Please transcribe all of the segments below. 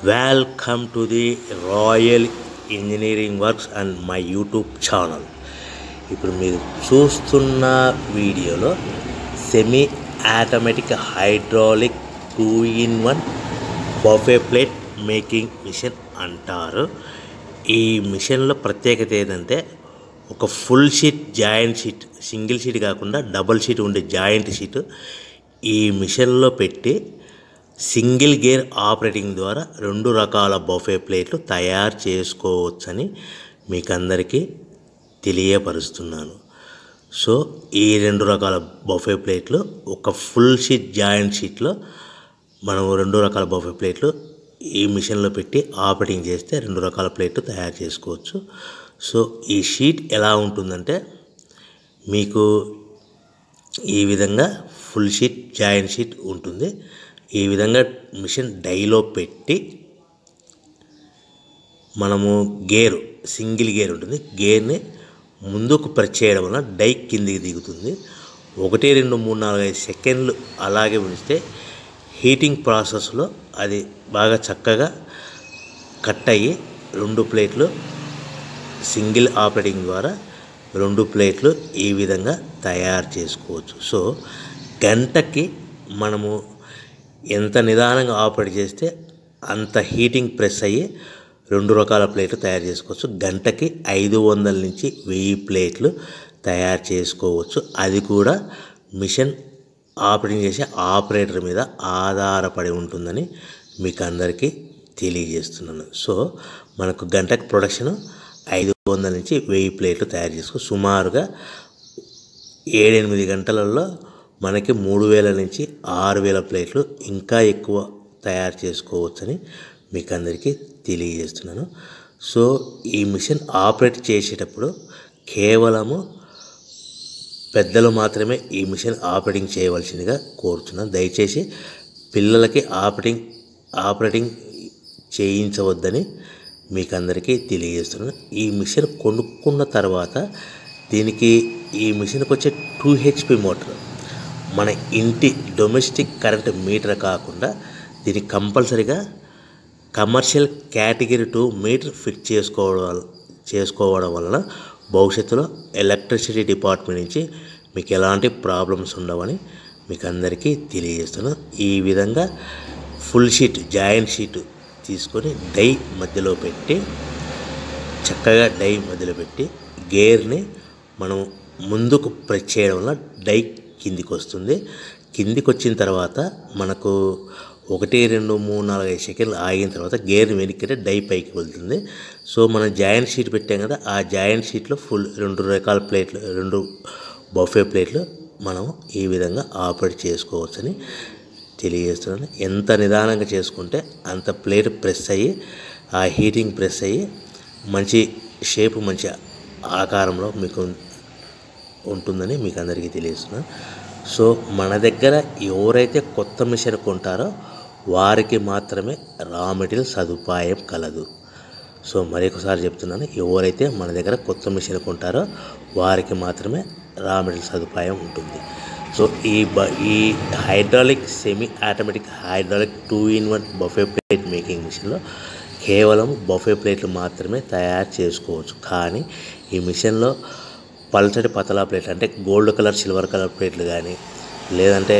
Welcome to the Royal Engineering Works and my YouTube channel. ఇప్పుడు మీరు చూస్తున్న వీడియోలో semi automatic hydraulic 2-in-1 buffet plate making machine అంటారు. ఈ మిషన్లో ప్రత్యేకత ఏంటంటే ఒక full sheet joint sheet, single sheet కాకుండా డబుల్ షీట్ ఉండే జాయింట్ షీట్ ఈ మిషన్లో పెట్టి సింగిల్ గేర్ ఆపరేటింగ్ ద్వారా 2 రకాల బఫే ప్లేట్లు తయారు చేసుకోవచ్చని మీకు అందరికీ తెలియపరుస్తున్నాను. సో ఈ 2 రకాల బఫే ప్లేట్లు ఒక ఫుల్ షీట్ జాయింట్ షీట్లో మనం 2 రకాల బఫే ప్లేట్లు ఈ మిషన్లో పెట్టి ఆపరేటింగ్ చేస్తే 2 రకాల ప్లేట్లు తయారు చేసుకోవచ్చు. సో ఈ షీట్ ఎలా ఉంటుందంటే మీకు ఈ విధంగా ఫుల్ షీట్ జాయింట్ షీట్ ఉంటుంది. ఈ విధంగా మిషన్ డైలో పెట్టి మనము గేరు సింగిల్ గేర్ ఉంటుంది, గేర్ని ముందుకు ప్రెస్ చేయడం వల్ల డై కిందికి దిగుతుంది. 1 2 3 4 5 సెకండ్లు అలాగే ఉంచితే హీటింగ్ ప్రాసెస్లో అది బాగా చక్కగా కట్ అయ్యి 2 ప్లేట్లు సింగిల్ ఆపరేటింగ్ ద్వారా 2 ప్లేట్లు ఈ విధంగా తయారు చేసుకోవచ్చు. సో గంటకి మనము ఎంత నిదానంగా ఆపరేట్ చేస్తే అంత హీటింగ్ ప్రెస్ అయ్యి 2 రకాల ప్లేట్లు తయారు చేసుకోవచ్చు. గంటకి 500 నుంచి 1000 ప్లేట్లు తయారు చేసుకోవచ్చు. అది కూడా మిషన్ ఆపరేటింగ్ చేసే ఆపరేటర్ మీద ఆధారపడి ఉంటుందని మీకు అందరికీ తెలియజేస్తున్నాను. సో మనకు గంటకి ప్రొడక్షన్ 500 నుంచి 1000 ప్లేట్లు తయారు చేసుకో సుమారుగా 7-8 గంటలలో మనకి 3000 నుంచి 6000 ప్లేట్లు ఇంకా ఎక్కువ తయారు చేసుకోవచ్చని మీకు అందరికీ తెలియజేస్తున్నాను. సో ఈ మిషన్ ఆపరేట్ చేసేటప్పుడు కేవలము పెద్దలు మాత్రమే ఈ మిషన్ ఆపరేటింగ్ చేయవలసిందిగా కోరుతున్నాను. దయచేసి పిల్లలకి ఆపరేటింగ్ చేయించవద్దని మీకు అందరికీ తెలియజేస్తున్నాను. ఈ మిషన్ కొనుక్కున్న తర్వాత దీనికి ఈ మిషన్కి వచ్చే 2 HP మోటార్, మన ఇంటి డొమెస్టిక్ కరెంట్ మీటర్ కాకుండా దీనికి కంపల్సరీగా కమర్షియల్ కేటగిరీ 2 మీటర్ ఫిట్ చేసుకోవడం వలన భవిష్యత్తులో ఎలక్ట్రిసిటీ డిపార్ట్మెంట్ నుంచి మీకు ఎలాంటి ప్రాబ్లమ్స్ ఉండవని మీకు అందరికీ తెలియజేస్తున్నాను. ఈ విధంగా ఫుల్ షీట్ జాయింట్ షీట్ తీసుకొని డై మధ్యలో పెట్టి చక్కగా డై మధ్యలో పెట్టి గేర్ని మనం ముందుకు ప్రెస్ చేయడం వల్ల డై కిందికి వస్తుంది. కిందికి వచ్చిన తర్వాత మనకు 1 2 3 4 5 సెకండ్లు ఆగిన తర్వాత గేర్ని వెనక్కి డై పైకి వెళ్తుంది. సో మనం జాయింట్ షీట్ పెట్టాం కదా, ఆ జాయింట్ షీట్లో ఫుల్ 2 రకాల ప్లేట్లు 2 బఫే ప్లేట్లు మనం ఈ విధంగా ఆపరేట్ చేసుకోవచ్చని తెలియజేస్తున్నాను. ఎంత నిదానంగా చేసుకుంటే అంత ప్లేట్ ప్రెస్ అయ్యి ఆ హీటింగ్ ప్రెస్ అయ్యి మంచి షేపు మంచి ఆకారంలో మీకు ఉంటుందని మీకు అందరికీ తెలియజేస్తున్నాను. సో మన దగ్గర ఎవరైతే కొత్త మిషన్ కొంటారో వారికి మాత్రమే రా మెటీరియల్ సదుపాయం కలదు. సో మరొకసారి చెప్తున్నాను, ఎవరైతే మన దగ్గర కొత్త మిషన్ కొంటారో వారికి మాత్రమే రా మెటీరియల్ సదుపాయం ఉంటుంది. సో ఈ hydraulic semi automatic hydraulic 2-in-1 buffet plate making మిషన్లో కేవలం బఫే ప్లేట్లు మాత్రమే తయారు చేసుకోవచ్చు. కానీ ఈ మిషన్లో పల్చటి పతలా ప్లేట్లు అంటే గోల్డ్ కలర్ సిల్వర్ కలర్ ప్లేట్లు కానీ, లేదంటే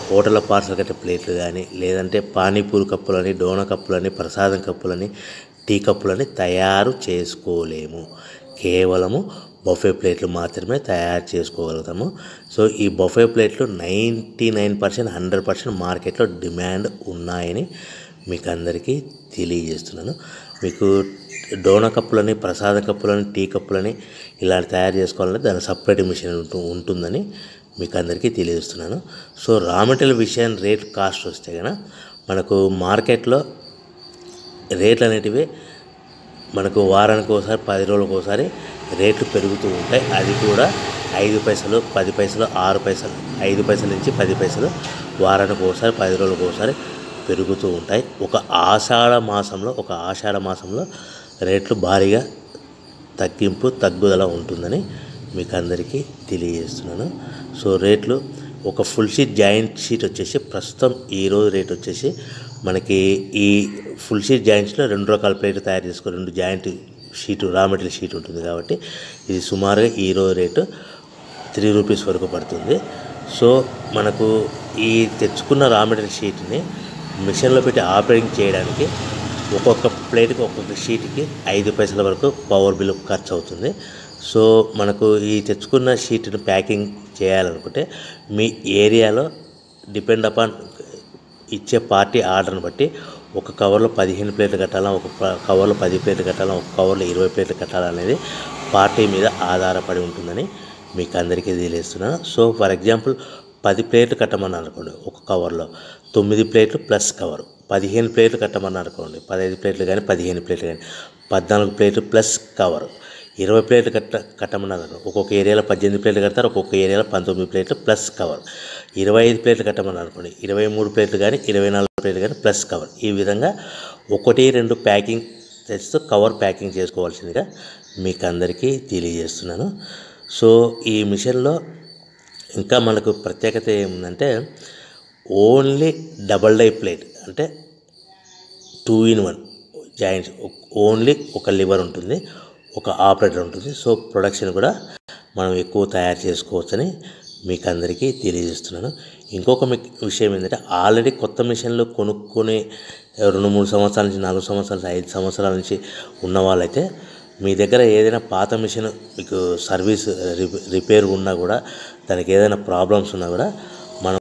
హోటల్ పార్సల్ కట్టే ప్లేట్లు కానీ, లేదంటే పానీపూరి కప్పులని, డోనా కప్పులని, ప్రసాదం కప్పులని, టీ కప్పులని తయారు చేసుకోలేము. కేవలము బఫే ప్లేట్లు మాత్రమే తయారు చేసుకోగలుగుతాము. సో ఈ బఫే ప్లేట్లు 99% 100% మార్కెట్లో డిమాండ్ ఉన్నాయని మీకు అందరికీ తెలియజేస్తున్నాను. మీకు డోనా కప్పులని, ప్రసాద కప్పులని, టీ కప్పులని ఇలా తయారు చేసుకోవాలంటే దాని సపరేట్ మిషన్ ఉంటుందని మీకు అందరికీ తెలియజేస్తున్నాను. సో రా మెటీరియల్ విషయం రేట్ కాస్ట్ వస్తే కనుక మనకు మార్కెట్లో రేట్లు అనేటివి మనకు వారానికి ఒకసారి 10 రోజులకు ఒకసారి రేట్లు పెరుగుతూ ఉంటాయి. అది కూడా 5 పైసలు 10 పైసలు 6 పైసలు 5 పైసల నుంచి 10 పైసలు వారానికి ఒకసారి 10 రోజులకు ఒకసారి పెరుగుతూ ఉంటాయి. ఒక ఆషాఢ మాసంలో రేట్లు భారీగా తగ్గుదల ఉంటుందని మీకు అందరికీ తెలియజేస్తున్నాను. సో రేట్లు ఒక ఫుల్ షీట్ జాయింట్ షీట్ వచ్చేసి ప్రస్తుతం ఈరోజు రేట్ వచ్చేసి మనకి ఈ ఫుల్ షీట్ జాయింట్స్లో 2 రకాల ప్లేట్లు తయారు చేసుకో, 2 joint sheet raw material sheet ఉంటుంది కాబట్టి ఇది సుమారుగా ఈరోజు రేటు 3 రూపీస్ వరకు పడుతుంది. సో మనకు ఈ తెచ్చుకున్న రా మెటీరియల్ షీట్ని మిషన్లో పెట్టి ఆపరేటింగ్ చేయడానికి ఒక్కొక్క ప్లేట్కి ఒక్కొక్క షీట్కి 5 పైసల వరకు పవర్ బిల్ ఖర్చు అవుతుంది. సో మనకు ఈ తెచ్చుకున్న షీట్ని ప్యాకింగ్ చేయాలనుకుంటే మీ ఏరియాలో డిపెండ్ అపాన్ ఇచ్చే పార్టీ ఆర్డర్ని బట్టి ఒక కవర్లో 15 ప్లేట్లు కట్టాలా, ఒక కవర్లో 10 ప్లేట్లు కట్టాలా, ఒక కవర్లో 20 ప్లేట్లు కట్టాలనేది పార్టీ మీద ఆధారపడి ఉంటుందని మీకు అందరికీ తెలియజేస్తున్నాను. సో ఫర్ ఎగ్జాంపుల్ 10 ప్లేట్లు కట్టమన్నారు అనుకోండి, ఒక కవర్లో 9 ప్లేట్లు ప్లస్ కవరు. 15 ప్లేట్లు కట్టమన్నారు అనుకోండి, 15 ప్లేట్లు కానీ 15 ప్లేట్లు కానీ 14 ప్లేట్లు ప్లస్ కవరు. 20 ప్లేట్లు కట్టమన్నారు, ఒక్కొక్క ఏరియాలో 18 ప్లేట్లు కడతారు, ఒక్కొక్క ఏరియాలో 19 ప్లేట్లు ప్లస్ కవర్. 25 ప్లేట్లు కట్టమన్నారు అనుకోండి, 23 ప్లేట్లు కానీ 24 ప్లేట్లు కానీ ప్లస్ కవర్. ఈ విధంగా 1-2 ప్యాకింగ్ తెస్తూ కవర్ ప్యాకింగ్ చేసుకోవాల్సిందిగా మీకు అందరికీ తెలియజేస్తున్నాను. సో ఈ మిషన్లో ఇంకా మనకు ప్రత్యేకత ఏముందంటే ఓన్లీ డబల్ డై ప్లేట్, అంటే 2-in-1 జాయింట్స్, ఓన్లీ ఒక లివర్ ఉంటుంది, ఒక ఆపరేటర్ ఉంటుంది. సో ప్రొడక్షన్ కూడా మనం ఎక్కువ తయారు చేసుకోవచ్చని మీకు అందరికీ తెలియజేస్తున్నాను. ఇంకొక విషయం ఏంటంటే ఆల్రెడీ కొత్త మిషన్లు కొనుక్కొని 2-3 సంవత్సరాల నుంచి 4 సంవత్సరాల నుంచి 5 సంవత్సరాల నుంచి ఉన్న వాళ్ళైతే మీ దగ్గర ఏదైనా పాత మిషన్ మీకు సర్వీస్ రిపేర్ ఉన్నా కూడా, దానికి ఏదైనా ప్రాబ్లమ్స్ ఉన్నా కూడా